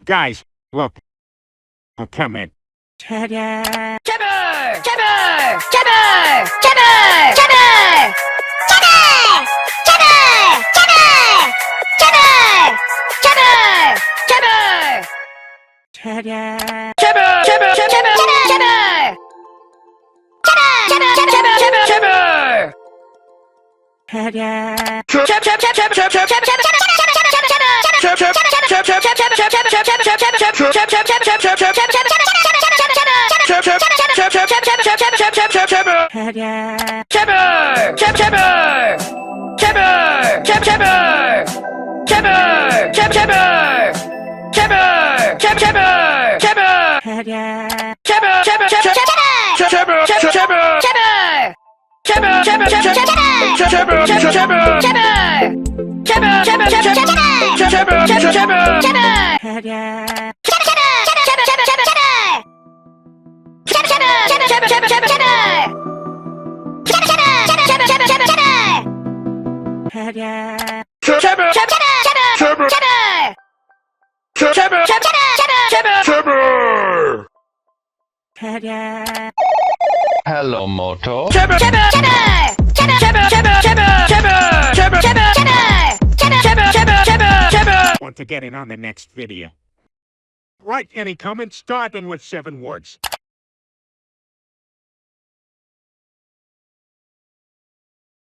Guys, look. I'll come in. Ta-da! 제발! 제발! 제발! 제발! 제발! 제발! 제발! 제발! 제발! 제발! Ta-da! 제발! 제발! 제발! 제발! 제발! 제발! 제발! 제발! Ta-da! Ta-da! Ta-da! Ta-da! Ta-da! Ta-da! Hello, Moto. Want to get in on the next video? Write any comments starting with 7 words.